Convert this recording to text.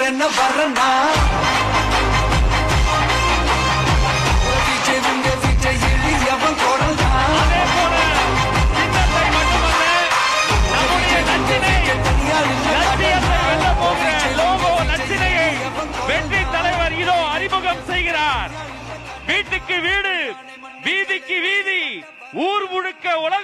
வரன வரனா வெற்றி தலைவர் இதோ அறிமுகம் செய்கிறார். வீட்டுக்கு வீடு, வீதிக்கு வீதி, ஊர் முழுக்க உலக